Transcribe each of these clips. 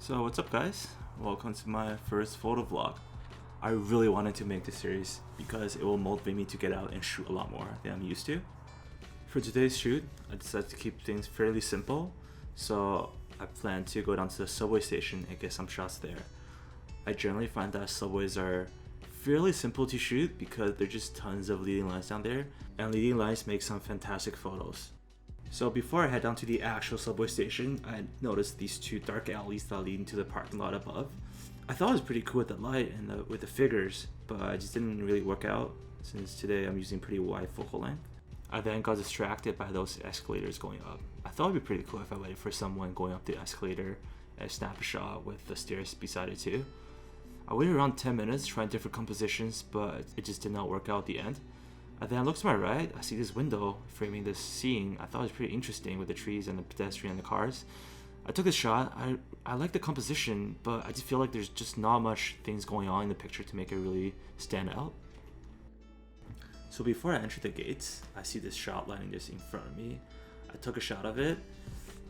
So what's up guys? Welcome to my first photo vlog. I really wanted to make this series because it will motivate me to get out and shoot a lot more than I'm used to. For today's shoot, I decided to keep things fairly simple, so I plan to go down to the subway station and get some shots there. I generally find that subways are fairly simple to shoot because there's just tons of leading lines down there, and leading lines make some fantastic photos. So before I head down to the actual subway station, I noticed these two dark alleys that lead into the parking lot above. I thought it was pretty cool with the light and with the figures, but it just didn't really work out since today I'm using pretty wide focal length. I then got distracted by those escalators going up. I thought it'd be pretty cool if I waited for someone going up the escalator and snap a shot with the stairs beside it too. I waited around 10 minutes trying different compositions, but it just did not work out at the end. And then I look to my right, I see this window framing this scene. I thought it was pretty interesting with the trees and the pedestrian and the cars. I took the shot. I like the composition, but I just feel like there's just not much things going on in the picture to make it really stand out. So before I enter the gates, I see this shot lining just in front of me. I took a shot of it.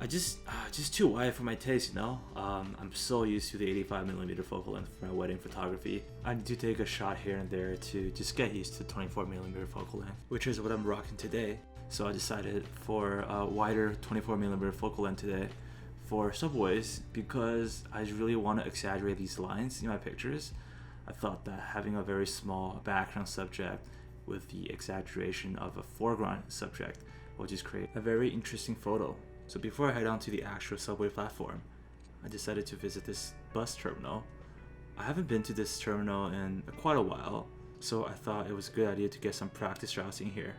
Just too wide for my taste, you know? I'm so used to the 85mm focal length for my wedding photography. I need to take a shot here and there to just get used to 24mm focal length, which is what I'm rocking today. So I decided for a wider 24mm focal length today for subways because I really want to exaggerate these lines in my pictures. I thought that having a very small background subject with the exaggeration of a foreground subject will just create a very interesting photo. So before I head on to the actual subway platform, I decided to visit this bus terminal. I haven't been to this terminal in quite a while, so I thought it was a good idea to get some practice shots in here.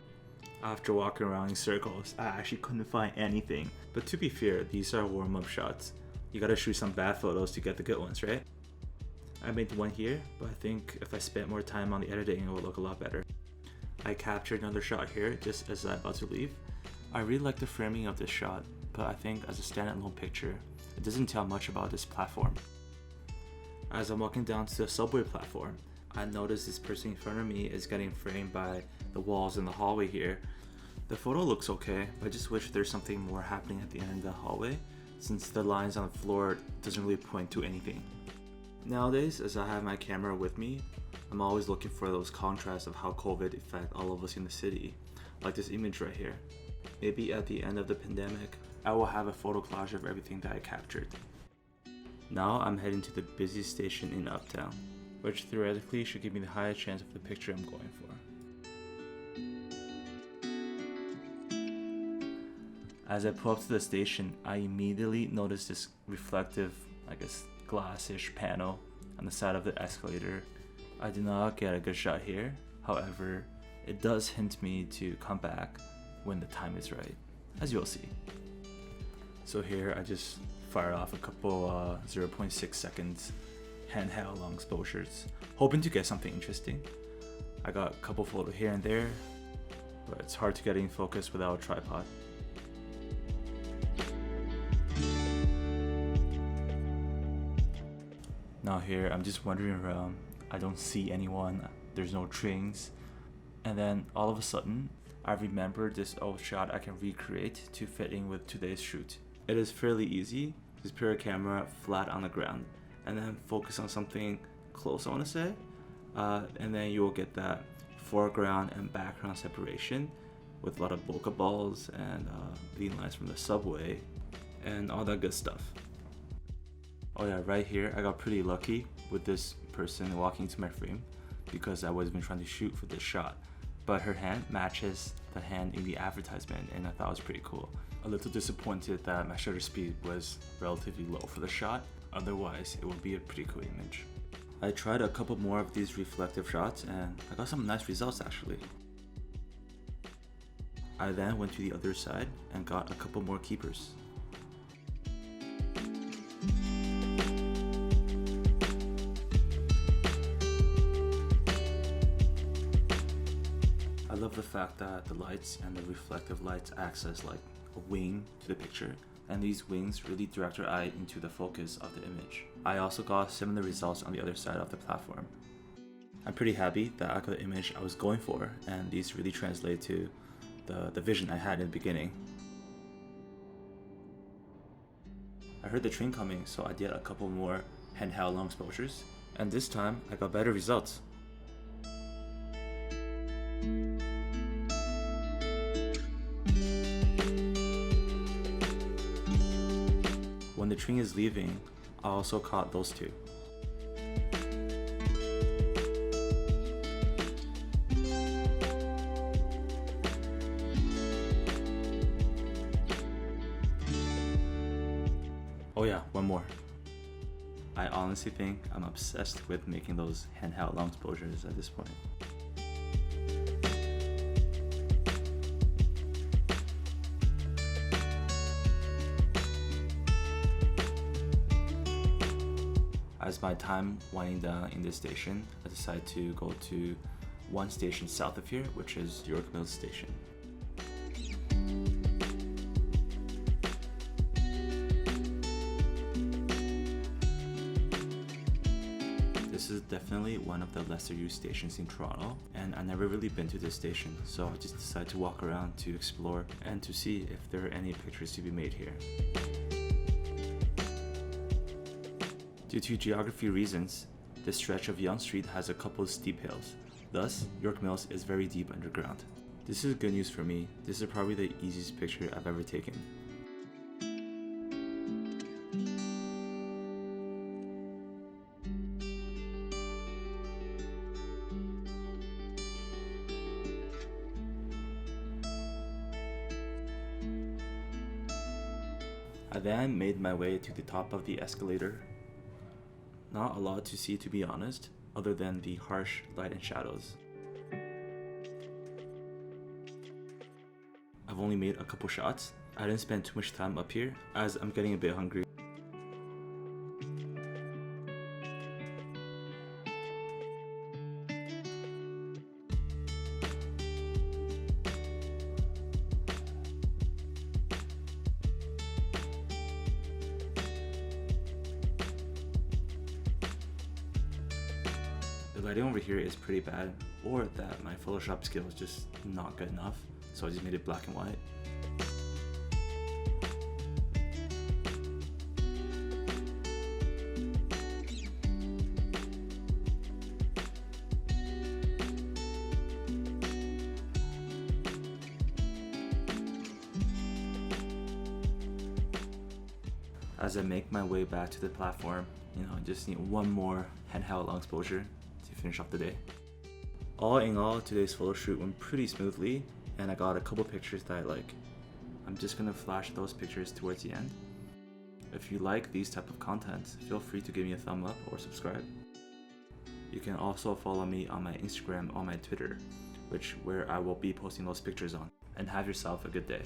After walking around in circles, I actually couldn't find anything. But to be fair, these are warm-up shots. You gotta shoot some bad photos to get the good ones, right? I made one here, but I think if I spent more time on the editing, it would look a lot better. I captured another shot here just as I'm about to leave. I really like the framing of this shot, but I think as a standalone picture, it doesn't tell much about this platform. As I'm walking down to the subway platform, I notice this person in front of me is getting framed by the walls in the hallway here. The photo looks okay, but I just wish there's something more happening at the end of the hallway, since the lines on the floor doesn't really point to anything. Nowadays, as I have my camera with me, I'm always looking for those contrasts of how COVID affect all of us in the city, like this image right here. Maybe at the end of the pandemic, I will have a photo collage of everything that I captured. Now I'm heading to the busiest station in Uptown, which theoretically should give me the highest chance of the picture I'm going for. As I pull up to the station, I immediately notice this reflective, glassish panel on the side of the escalator. I did not get a good shot here, however, it does hint me to come back when the time is right, as you'll see. So here I just fired off a couple 0.6 seconds handheld long exposures, hoping to get something interesting. I got a couple photos here and there, but it's hard to get in focus without a tripod. Now here I'm just wandering around, I don't see anyone, there's no trains, and then all of a sudden I remembered this old shot I can recreate to fit in with today's shoot. It is fairly easy. Just put your camera flat on the ground and then focus on something close, I want to say. And then you will get that foreground and background separation with a lot of bokeh balls and leading lines from the subway and all that good stuff. Oh yeah, right here I got pretty lucky with this person walking into my frame because I wasn't even trying to shoot for this shot. But her hand matches the hand in the advertisement, and I thought it was pretty cool. A little disappointed that my shutter speed was relatively low for the shot, otherwise it would be a pretty cool image. I tried a couple more of these reflective shots and I got some nice results actually. I then went to the other side and got a couple more keepers. I love the fact that the lights and the reflective lights acts as like a wing to the picture, and these wings really direct your eye into the focus of the image. I also got similar results on the other side of the platform. I'm pretty happy that I got the image I was going for, and these really translate to the vision I had in the beginning. I heard the train coming, so I did a couple more handheld long exposures, and this time I got better results. When the train is leaving, I also caught those two. Oh yeah, one more. I honestly think I'm obsessed with making those handheld long exposures at this point. As my time winding down in this station, I decided to go to one station south of here, which is York Mills Station. This is definitely one of the lesser used stations in Toronto, and I've never really been to this station, so I just decided to walk around to explore and to see if there are any pictures to be made here. Due to geography reasons, this stretch of Yonge Street has a couple of steep hills, thus York Mills is very deep underground. This is good news for me. This is probably the easiest picture I've ever taken. I then made my way to the top of the escalator. Not a lot to see, to be honest, other than the harsh light and shadows. I've only made a couple shots. I didn't spend too much time up here as I'm getting a bit hungry. The lighting over here is pretty bad, or that my Photoshop skill is just not good enough, so I just made it black and white. As I make my way back to the platform, I just need one more handheld long exposure to finish off the day. All in all, today's photo shoot went pretty smoothly, and I got a couple pictures that I like. I'm just gonna flash those pictures towards the end. If you like these type of content, feel free to give me a thumb up or subscribe. You can also follow me on my Instagram or my Twitter, where I will be posting those pictures on. And have yourself a good day.